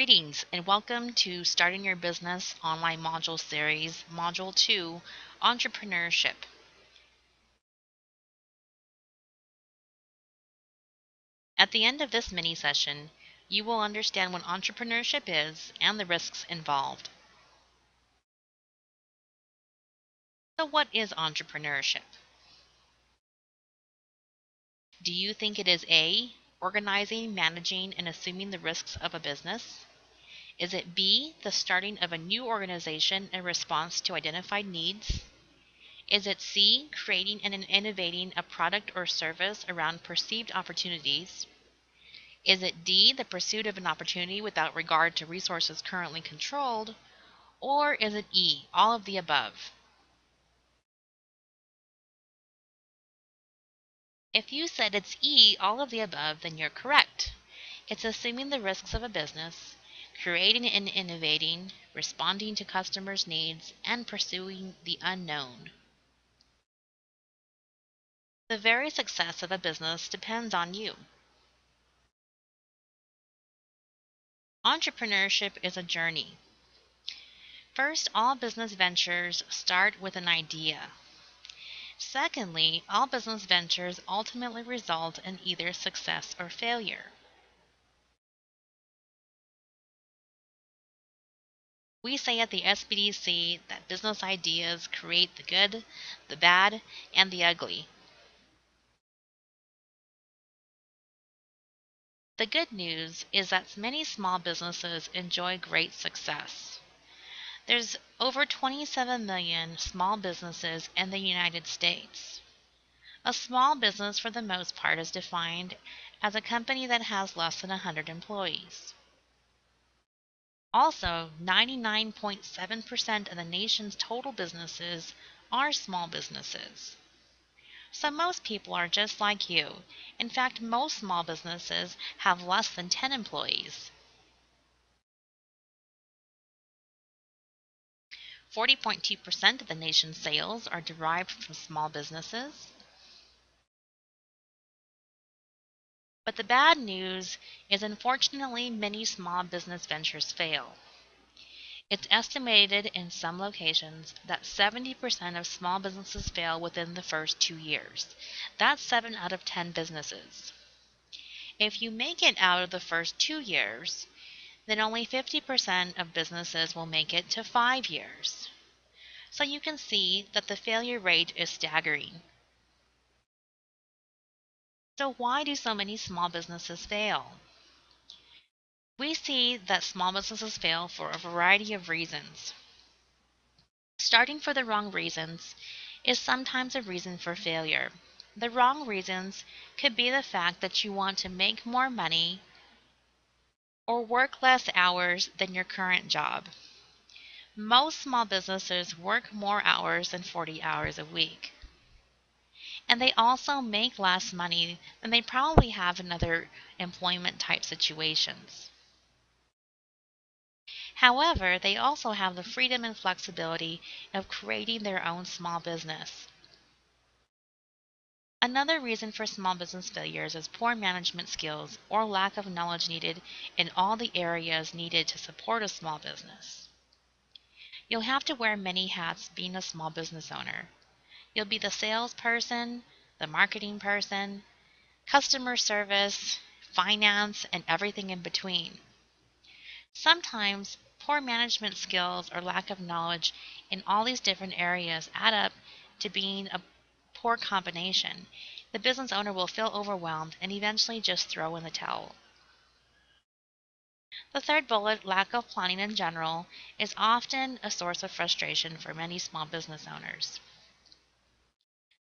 Greetings and welcome to Starting Your Business Online Module Series, Module 2, Entrepreneurship. At the end of this mini session, you will understand what entrepreneurship is and the risks involved. So what is entrepreneurship? Do you think it is A, organizing, managing, and assuming the risks of a business? Is it B, the starting of a new organization in response to identified needs? Is it C, creating and innovating a product or service around perceived opportunities? Is it D, the pursuit of an opportunity without regard to resources currently controlled? Or is it E, all of the above? If you said it's E, all of the above, then you're correct. It's assuming the risks of a business, creating and innovating, responding to customers' needs, and pursuing the unknown. The very success of a business depends on you. Entrepreneurship is a journey. First, all business ventures start with an idea. Secondly, all business ventures ultimately result in either success or failure. We say at the SBDC that business ideas create the good, the bad, and the ugly. The good news is that many small businesses enjoy great success. There's over 27 million small businesses in the United States. A small business, for the most part, is defined as a company that has less than 100 employees. Also, 99.7% of the nation's total businesses are small businesses. So most people are just like you. In fact, most small businesses have less than 10 employees. 40.2% of the nation's sales are derived from small businesses. But the bad news is, unfortunately, many small business ventures fail. It's estimated in some locations that 70% of small businesses fail within the first 2 years. That's 7 out of 10 businesses. If you make it out of the first 2 years, then only 50% of businesses will make it to 5 years. So you can see that the failure rate is staggering. So why do so many small businesses fail? We see that small businesses fail for a variety of reasons. Starting for the wrong reasons is sometimes a reason for failure. The wrong reasons could be the fact that you want to make more money or work less hours than your current job. Most small businesses work more hours than 40 hours a week. And they also make less money than they probably have in other employment type situations. However, they also have the freedom and flexibility of creating their own small business. Another reason for small business failures is poor management skills or lack of knowledge needed in all the areas needed to support a small business. You'll have to wear many hats being a small business owner. You'll be the salesperson, the marketing person, customer service, finance, and everything in between. Sometimes poor management skills or lack of knowledge in all these different areas add up to being a poor combination. The business owner will feel overwhelmed and eventually just throw in the towel. The third bullet, lack of planning in general, is often a source of frustration for many small business owners.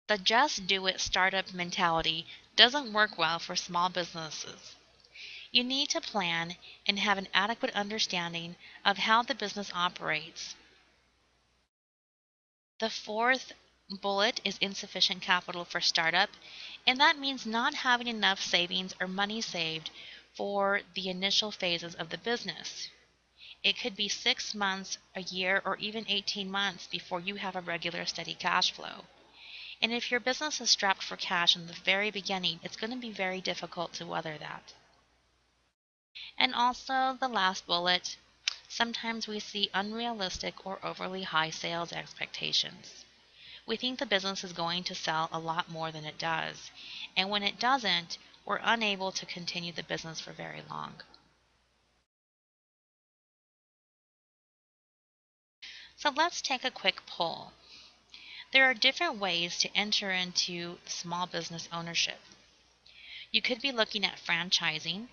The just do it startup mentality doesn't work well for small businesses. You need to plan and have an adequate understanding of how the business operates. The fourth bullet is insufficient capital for startup, and that means not having enough savings or money saved for the initial phases of the business. It could be 6 months, a year, or even 18 months before you have a regular steady cash flow. And if your business is strapped for cash in the very beginning, it's going to be very difficult to weather that. And also the last bullet, sometimes we see unrealistic or overly high sales expectations. We think the business is going to sell a lot more than it does, and when it doesn't, we're unable to continue the business for very long. So let's take a quick poll. There are different ways to enter into small business ownership. You could be looking at franchising.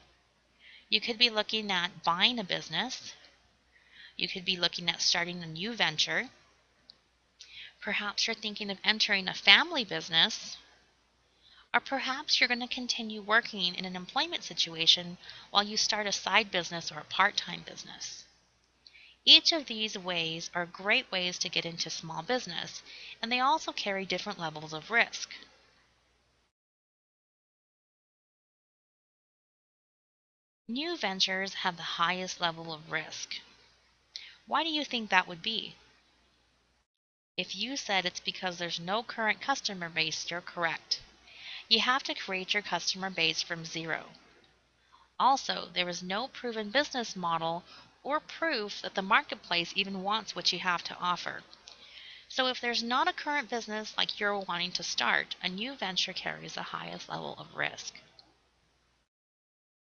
You could be looking at buying a business. You could be looking at starting a new venture. Perhaps you're thinking of entering a family business. Or perhaps you're going to continue working in an employment situation while you start a side business or a part-time business. Each of these ways are great ways to get into small business, and they also carry different levels of risk. New ventures have the highest level of risk. Why do you think that would be? If you said it's because there's no current customer base, you're correct. You have to create your customer base from zero. Also, there is no proven business model or proof that the marketplace even wants what you have to offer. So if there's not a current business like you're wanting to start, a new venture carries the highest level of risk.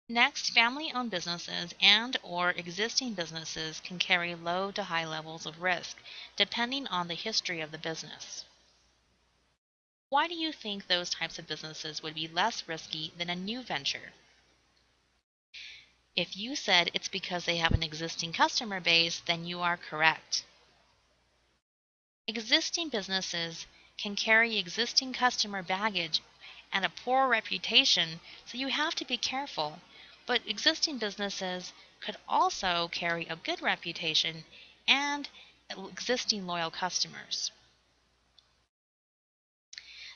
Next, family-owned businesses and or existing businesses can carry low to high levels of risk, depending on the history of the business. Why do you think those types of businesses would be less risky than a new venture? If you said it's because they have an existing customer base, then you are correct. Existing businesses can carry existing customer baggage and a poor reputation, so you have to be careful. But existing businesses could also carry a good reputation and existing loyal customers.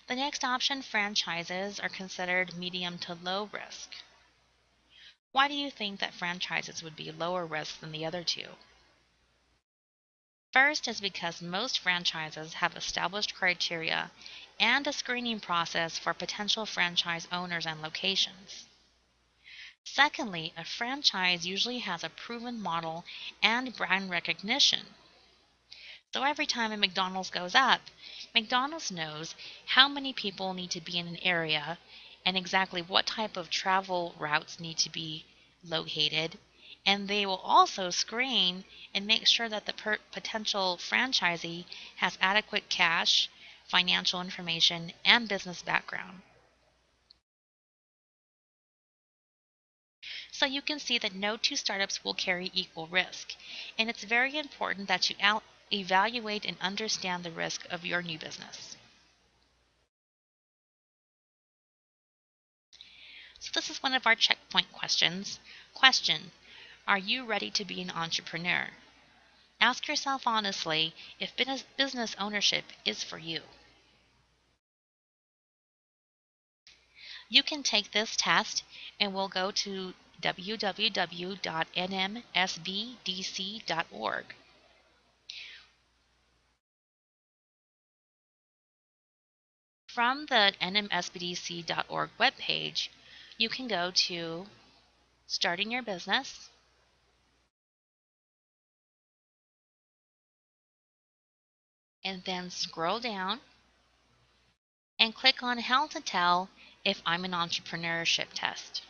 The next option, franchises, are considered medium to low risk. Why do you think that franchises would be lower risk than the other two? First is because most franchises have established criteria and a screening process for potential franchise owners and locations. Secondly, a franchise usually has a proven model and brand recognition. So every time a McDonald's goes up, McDonald's knows how many people need to be in an area and exactly what type of travel routes need to be located. And they will also screen and make sure that the potential franchisee has adequate cash, financial information, and business background. So you can see that no two startups will carry equal risk, and it's very important that you evaluate and understand the risk of your new business. So this is one of our checkpoint questions. Question: are you ready to be an entrepreneur? Ask yourself honestly if business ownership is for you. You can take this test, and we'll go to www.nmsbdc.org. From the NMSBDC.org webpage, you can go to Starting Your Business, and then scroll down and click on How to Tell if I'm an Entrepreneurship Test.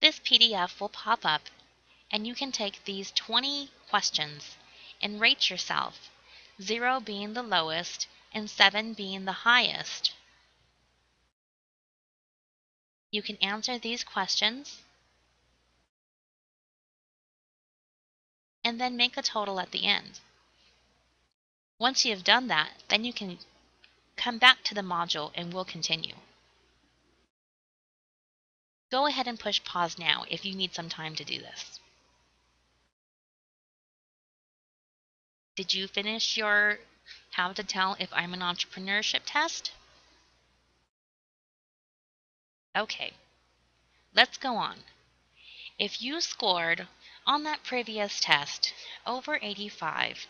This PDF will pop up, and you can take these 20 questions and rate yourself, 0 being the lowest and 7 being the highest. You can answer these questions and then make a total at the end. Once you have done that, then you can come back to the module and we'll continue. Go ahead and push pause now if you need some time to do this. Did you finish your How to Tell if I'm an Entrepreneurship test? Okay, let's go on. If you scored on that previous test over 85,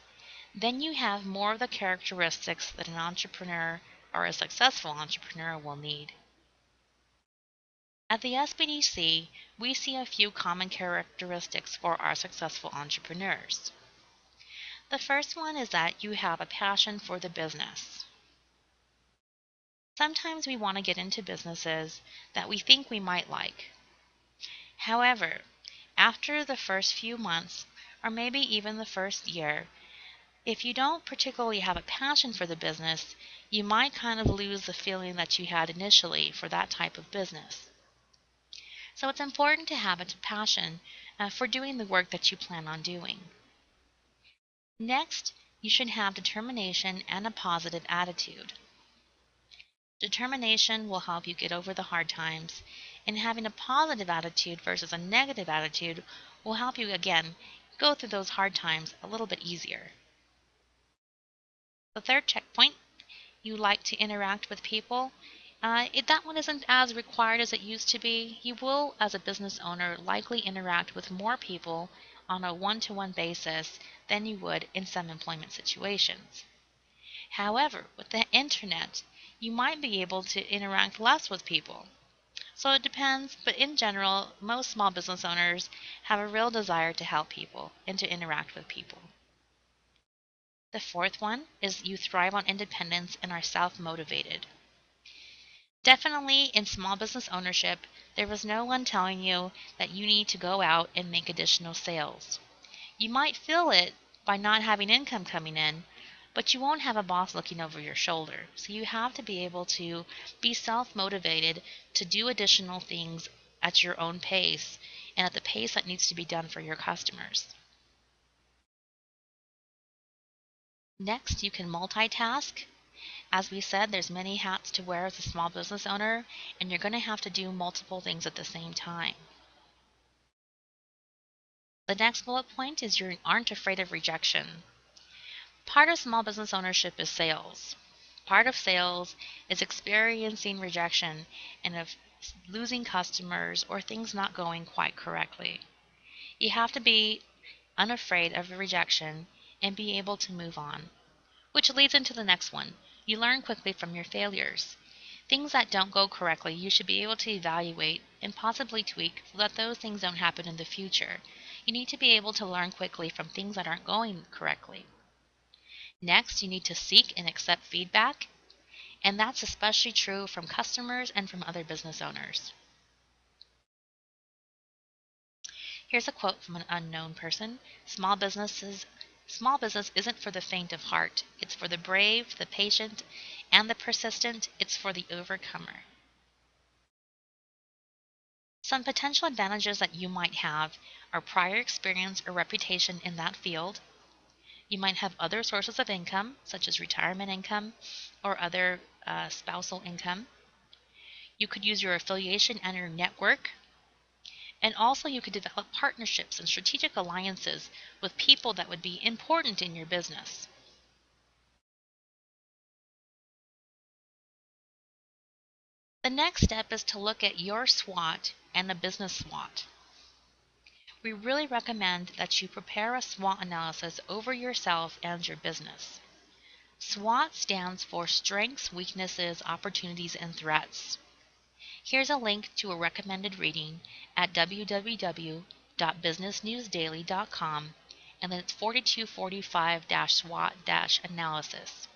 then you have more of the characteristics that an entrepreneur or a successful entrepreneur will need. At the SBDC, we see a few common characteristics for our successful entrepreneurs. The first one is that you have a passion for the business. Sometimes we want to get into businesses that we think we might like. However, after the first few months, or maybe even the first year, if you don't particularly have a passion for the business, you might kind of lose the feeling that you had initially for that type of business. So it's important to have a passion for doing the work that you plan on doing. Next, you should have determination and a positive attitude. Determination will help you get over the hard times, and having a positive attitude versus a negative attitude will help you, again, go through those hard times a little bit easier. The third checkpoint, you like to interact with people. That one isn't as required as it used to be. You will, as a business owner, likely interact with more people on a one-to-one basis than you would in some employment situations. However, with the internet, you might be able to interact less with people. So it depends, but in general, most small business owners have a real desire to help people and to interact with people. The fourth one is you thrive on independence and are self-motivated. Definitely in small business ownership, there is no one telling you that you need to go out and make additional sales. You might feel it by not having income coming in, but you won't have a boss looking over your shoulder. So you have to be able to be self-motivated to do additional things at your own pace and at the pace that needs to be done for your customers. Next, you can multitask. As we said, there's many hats to wear as a small business owner, and you're going to have to do multiple things at the same time. The next bullet point is you aren't afraid of rejection. Part of small business ownership is sales. Part of sales is experiencing rejection and of losing customers or things not going quite correctly. You have to be unafraid of rejection and be able to move on. Which leads into the next one. You learn quickly from your failures. Things that don't go correctly, you should be able to evaluate and possibly tweak so that those things don't happen in the future. You need to be able to learn quickly from things that aren't going correctly. Next, you need to seek and accept feedback, and that's especially true from customers and from other business owners. Here's a quote from an unknown person. Small business isn't for the faint of heart. It's for the brave, the patient, and the persistent. It's for the overcomer. Some potential advantages that you might have are prior experience or reputation in that field. You might have other sources of income, such as retirement income or other spousal income. You could use your affiliation and your network. And also you could develop partnerships and strategic alliances with people that would be important in your business. The next step is to look at your SWOT and a business SWOT. We really recommend that you prepare a SWOT analysis over yourself and your business. SWOT stands for Strengths, Weaknesses, Opportunities, and Threats. Here's a link to a recommended reading at www.businessnewsdaily.com, and then it's 4245-SWOT-analysis.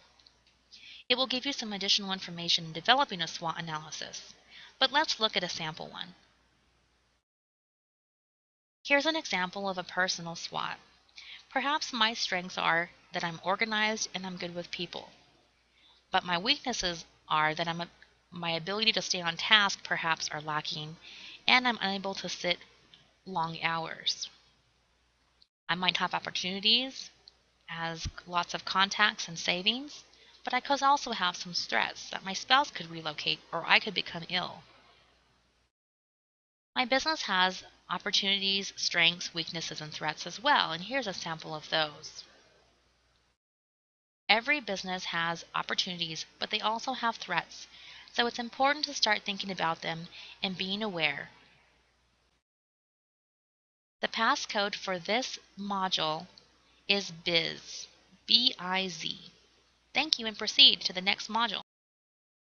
It will give you some additional information in developing a SWOT analysis, but let's look at a sample one. Here's an example of a personal SWOT. Perhaps my strengths are that I'm organized and I'm good with people, but my weaknesses are that my ability to stay on task perhaps are lacking, and I'm unable to sit long hours. I might have opportunities as lots of contacts and savings, but I could also have some stress that my spouse could relocate or I could become ill. My business has opportunities, strengths, weaknesses, and threats as well, and here's a sample of those. Every business has opportunities, but they also have threats, so it's important to start thinking about them and being aware. The passcode for this module is BIZ. BIZ. Thank you and proceed to the next module.